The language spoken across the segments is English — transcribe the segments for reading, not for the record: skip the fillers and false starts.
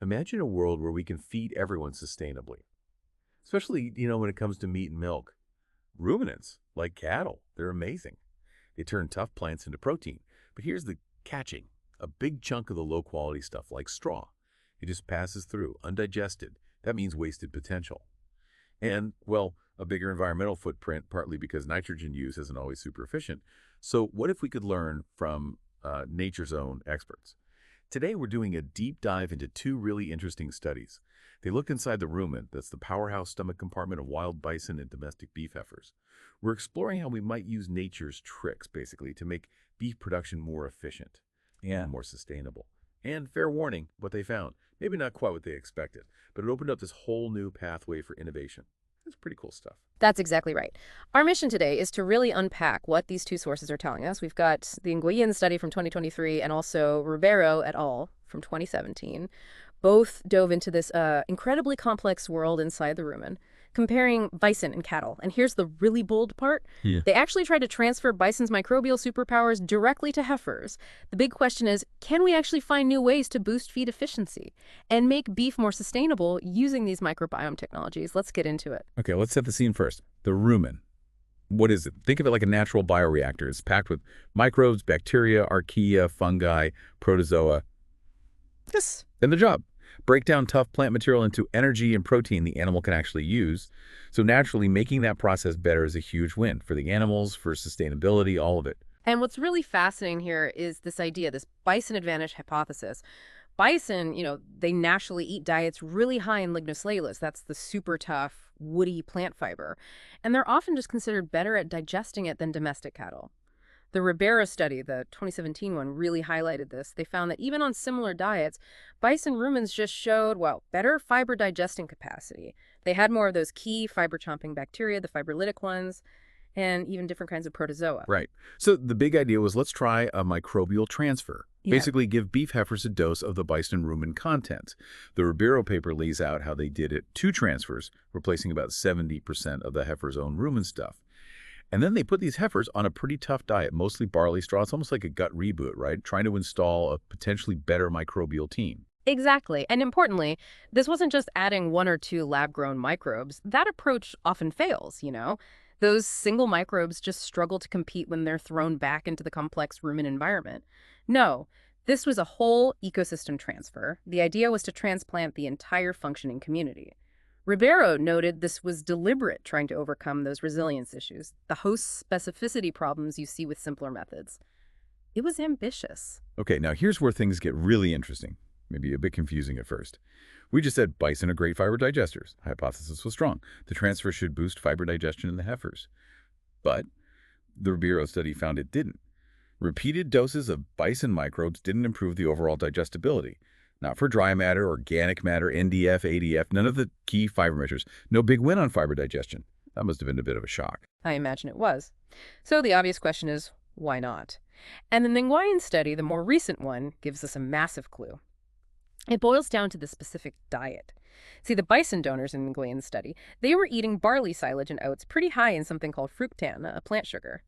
Imagine a world where we can feed everyone sustainably, especially, when it comes to meat and milk. Ruminants, like cattle, they're amazing. They turn tough plants into protein. But here's the catching. A big chunk of the low-quality stuff, like straw, it just passes through, undigested. That means wasted potential. And, well, a bigger environmental footprint, partly because nitrogen use isn't always super efficient. So what if we could learn from nature's own experts? Today, we're doing a deep dive into two really interesting studies. They looked inside the rumen, that's the powerhouse stomach compartment of wild bison and domestic beef heifers. We're exploring how we might use nature's tricks, basically, to make beef production more efficient and more sustainable. And fair warning, what they found, maybe not quite what they expected, but it opened up this whole new pathway for innovation. It's pretty cool stuff. That's exactly right. Our mission today is to really unpack what these two sources are telling us. We've got the Nguyen study from 2023 and also Ribeiro et al. From 2017. Both dove into this incredibly complex world inside the rumen, comparing bison and cattle. And here's the really bold part. Yeah. They actually tried to transfer bison's microbial superpowers directly to heifers. The big question is, can we actually find new ways to boost feed efficiency and make beef more sustainable using these microbiome technologies? Let's get into it. Okay, let's set the scene first. The rumen. What is it? Think of it like a natural bioreactor. It's packed with microbes, bacteria, archaea, fungi, protozoa. Yes. And the job. Break down tough plant material into energy and protein the animal can actually use. So naturally, making that process better is a huge win for the animals, for sustainability, all of it. And what's really fascinating here is this idea, this bison advantage hypothesis. Bison, they naturally eat diets really high in lignocellulose. That's the super tough, woody plant fiber. And they're often just considered better at digesting it than domestic cattle. The Ribeiro study, the 2017 one, really highlighted this. They found that even on similar diets, bison rumens just showed, better fiber digesting capacity. They had more of those key fiber-chomping bacteria, the fibrolytic ones, and even different kinds of protozoa. Right. So the big idea was let's try a microbial transfer. Yeah. Basically give beef heifers a dose of the bison rumen content. The Ribeiro paper lays out how they did it, 2 transfers, replacing about 70% of the heifer's own rumen stuff. And then they put these heifers on a pretty tough diet, mostly barley straw. It's almost like a gut reboot, right? Trying to install a potentially better microbial team. Exactly. And importantly, this wasn't just adding 1 or 2 lab-grown microbes. That approach often fails, Those single microbes just struggle to compete when they're thrown back into the complex rumen environment. No, this was a whole ecosystem transfer. The idea was to transplant the entire functioning community. Ribeiro noted this was deliberate, trying to overcome those resilience issues, the host specificity problems you see with simpler methods. It was ambitious. Okay, now here's where things get really interesting, maybe a bit confusing at first. We just said bison are great fiber digesters. Hypothesis was strong. The transfer should boost fiber digestion in the heifers. But the Ribeiro study found it didn't. Repeated doses of bison microbes didn't improve the overall digestibility. Not for dry matter, organic matter, NDF, ADF, none of the key fiber measures. No big win on fiber digestion. That must have been a bit of a shock. I imagine it was. So the obvious question is, why not? And the Nguyen study, the more recent one, gives us a massive clue. It boils down to the specific diet. See, the bison donors in Nguyen's study, they were eating barley silage and oats pretty high in something called fructan, a plant sugar.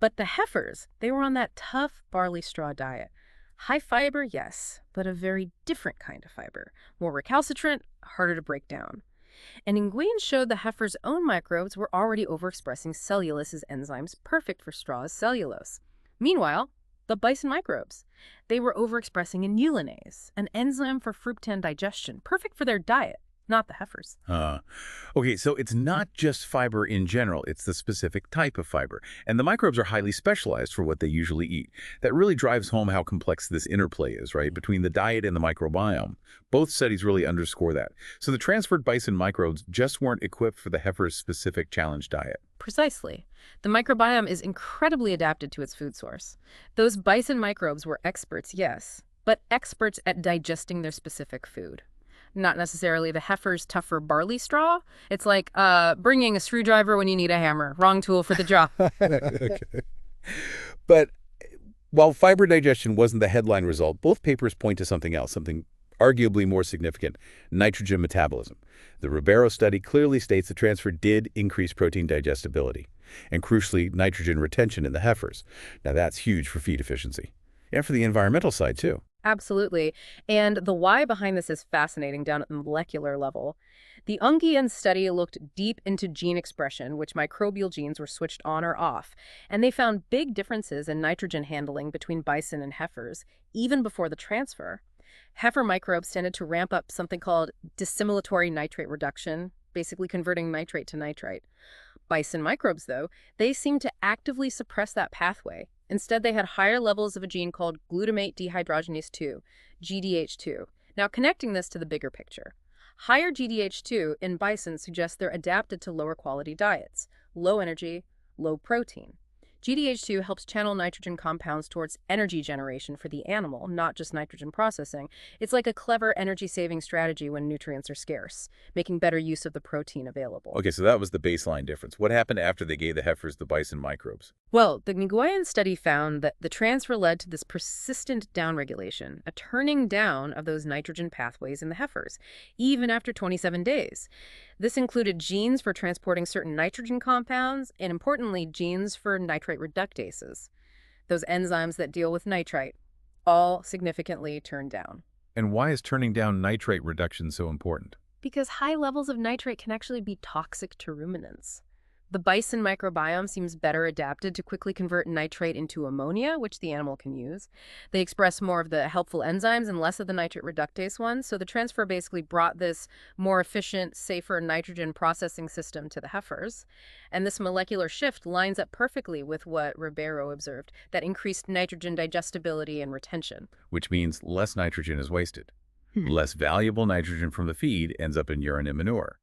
But the heifers, they were on that tough barley straw diet. High fiber, yes, but a very different kind of fiber. More recalcitrant, harder to break down. And Nguyen showed the heifer's own microbes were already overexpressing cellulose's enzymes perfect for straw's cellulose. Meanwhile, the bison microbes, they were overexpressing inulinase, an enzyme for fructan digestion, perfect for their diet, not the heifers. Okay, so it's not just fiber in general, it's the specific type of fiber. And the microbes are highly specialized for what they usually eat. That really drives home how complex this interplay is, right, between the diet and the microbiome. Both studies really underscore that. So the transferred bison microbes just weren't equipped for the heifer's specific challenge diet. Precisely. The microbiome is incredibly adapted to its food source. Those bison microbes were experts, yes, but experts at digesting their specific food. Not necessarily the heifer's tougher barley straw. It's like bringing a screwdriver when you need a hammer. Wrong tool for the job. Okay. But while fiber digestion wasn't the headline result, both papers point to something else, something arguably more significant: nitrogen metabolism. The Ribeiro study clearly states the transfer did increase protein digestibility, and crucially, nitrogen retention in the heifers. Now that's huge for feed efficiency. And for the environmental side, too. Absolutely. And the why behind this is fascinating down at the molecular level. The Ungian study looked deep into gene expression, which microbial genes were switched on or off, and they found big differences in nitrogen handling between bison and heifers, even before the transfer. Heifer microbes tended to ramp up something called dissimilatory nitrate reduction, basically converting nitrate to nitrite. Bison microbes, though, they seemed to actively suppress that pathway. Instead, they had higher levels of a gene called glutamate dehydrogenase 2, GDH2. Now, connecting this to the bigger picture. Higher GDH2 in bison suggests they're adapted to lower quality diets, low energy, low protein. GDH2 helps channel nitrogen compounds towards energy generation for the animal, not just nitrogen processing. It's like a clever energy-saving strategy when nutrients are scarce, making better use of the protein available. Okay, so that was the baseline difference. What happened after they gave the heifers the bison microbes? Well, the Nguyen study found that the transfer led to this persistent downregulation, a turning down of those nitrogen pathways in the heifers, even after 27 days. This included genes for transporting certain nitrogen compounds and, importantly, genes for nitrate reductases, those enzymes that deal with nitrite, all significantly turned down. And why is turning down nitrate reduction so important? Because high levels of nitrate can actually be toxic to ruminants. The bison microbiome seems better adapted to quickly convert nitrate into ammonia, which the animal can use. They express more of the helpful enzymes and less of the nitrate reductase ones, so the transfer basically brought this more efficient, safer nitrogen processing system to the heifers. And this molecular shift lines up perfectly with what Ribeiro observed, that increased nitrogen digestibility and retention. Which means less nitrogen is wasted. Less valuable nitrogen from the feed ends up in urine and manure.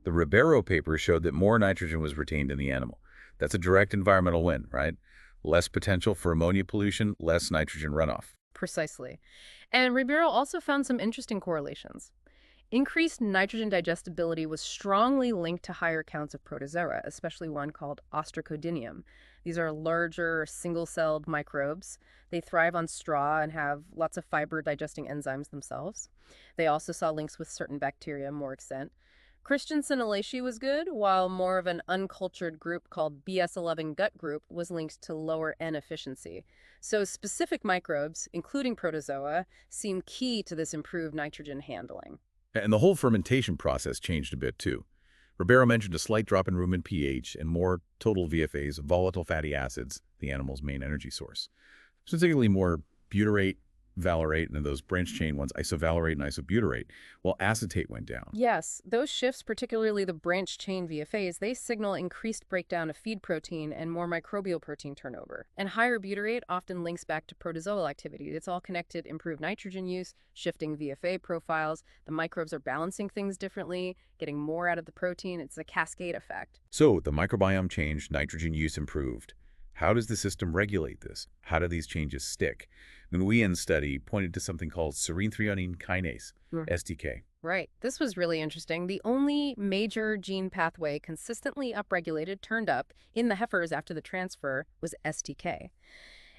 The Ribeiro paper showed that more nitrogen was retained in the animal. That's a direct environmental win, right? Less potential for ammonia pollution, less nitrogen runoff. Precisely. And Ribeiro also found some interesting correlations. Increased nitrogen digestibility was strongly linked to higher counts of protozoa, especially one called Ostracodinium. These are larger, single-celled microbes. They thrive on straw and have lots of fiber-digesting enzymes themselves. They also saw links with certain bacteria, more extent. Christensen alaceae was good, while more of an uncultured group called BS11 gut group was linked to lower N efficiency. So specific microbes, including protozoa, seem key to this improved nitrogen handling. And the whole fermentation process changed a bit too. Ribeiro mentioned a slight drop in rumen pH and more total VFAs, volatile fatty acids, the animal's main energy source. Specifically more butyrate, valerate, and then those branch chain ones, isovalerate and isobutyrate, while acetate went down. Yes, those shifts, particularly the branch chain VFAs, they signal increased breakdown of feed protein and more microbial protein turnover. And higher butyrate often links back to protozoal activity. It's all connected, improved nitrogen use, shifting VFA profiles. The microbes are balancing things differently, getting more out of the protein. It's a cascade effect. So the microbiome changed, nitrogen use improved. How does the system regulate this? How do these changes stick? The Nguyen study pointed to something called serine threonine kinase, STK. Right. This was really interesting. The only major gene pathway consistently upregulated, turned up, in the heifers after the transfer was STK.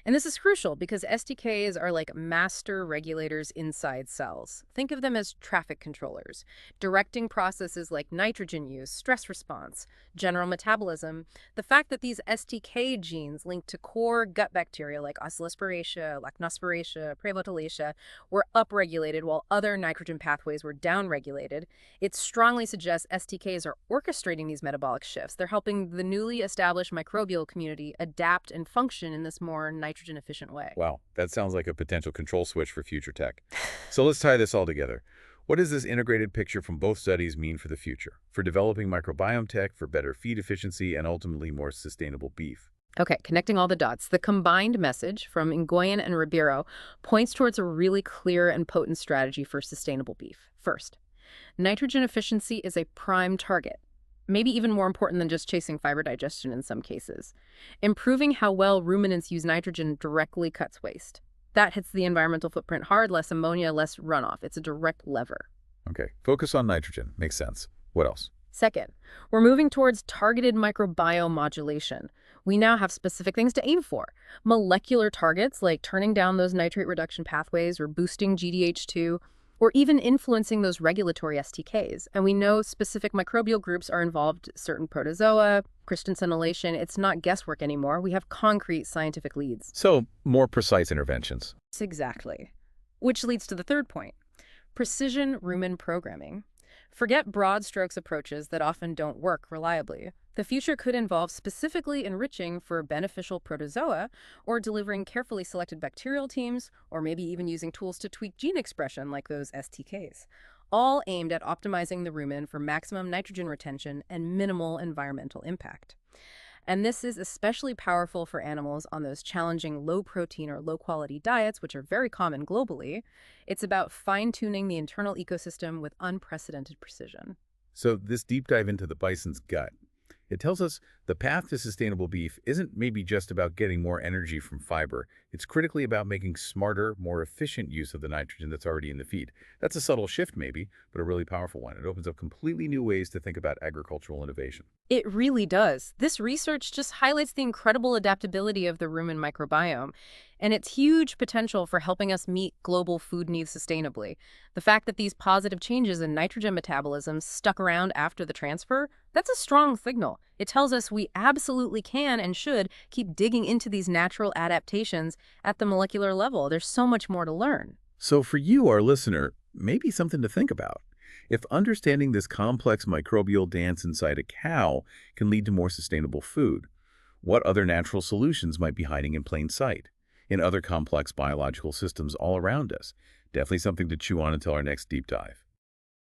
And this is crucial because STKs are like master regulators inside cells. Think of them as traffic controllers, directing processes like nitrogen use, stress response, general metabolism. The fact that these STK genes linked to core gut bacteria like Oscillospiraceae, Lactospiraceae, Prevotalaceae were upregulated while other nitrogen pathways were downregulated, it strongly suggests STKs are orchestrating these metabolic shifts. They're helping the newly established microbial community adapt and function in this more nitrogen-efficient way. Wow, that sounds like a potential control switch for future tech. So let's tie this all together. What does this integrated picture from both studies mean for the future? For developing microbiome tech, for better feed efficiency, and ultimately more sustainable beef? Okay, connecting all the dots. The combined message from Nguyen and Ribeiro points towards a really clear and potent strategy for sustainable beef. First, nitrogen efficiency is a prime target. Maybe even more important than just chasing fiber digestion in some cases. Improving how well ruminants use nitrogen directly cuts waste. That hits the environmental footprint hard, less ammonia, less runoff. It's a direct lever. Okay, focus on nitrogen. Makes sense. What else? Second, we're moving towards targeted microbiome modulation. We now have specific things to aim for. Molecular targets like turning down those nitrate reduction pathways or boosting GDH2, or even influencing those regulatory STKs. And we know specific microbial groups are involved, certain protozoa, Christensen alaceae. It's not guesswork anymore. We have concrete scientific leads. So, more precise interventions. Exactly. Which leads to the third point, precision rumen programming. Forget broad strokes approaches that often don't work reliably. The future could involve specifically enriching for beneficial protozoa or delivering carefully selected bacterial teams, or maybe even using tools to tweak gene expression like those STKs, all aimed at optimizing the rumen for maximum nitrogen retention and minimal environmental impact. And this is especially powerful for animals on those challenging low-protein or low-quality diets, which are very common globally. It's about fine-tuning the internal ecosystem with unprecedented precision. So this deep dive into the bison's gut, it tells us the path to sustainable beef isn't maybe just about getting more energy from fiber. It's critically about making smarter, more efficient use of the nitrogen that's already in the feed. That's a subtle shift maybe, but a really powerful one. It opens up completely new ways to think about agricultural innovation. It really does. This research just highlights the incredible adaptability of the rumen microbiome and its huge potential for helping us meet global food needs sustainably. The fact that these positive changes in nitrogen metabolism stuck around after the transfer, that's a strong signal. It tells us we absolutely can and should keep digging into these natural adaptations at the molecular level. There's so much more to learn. So for you, our listener, maybe something to think about. If understanding this complex microbial dance inside a cow can lead to more sustainable food, what other natural solutions might be hiding in plain sight in other complex biological systems all around us? Definitely something to chew on until our next deep dive.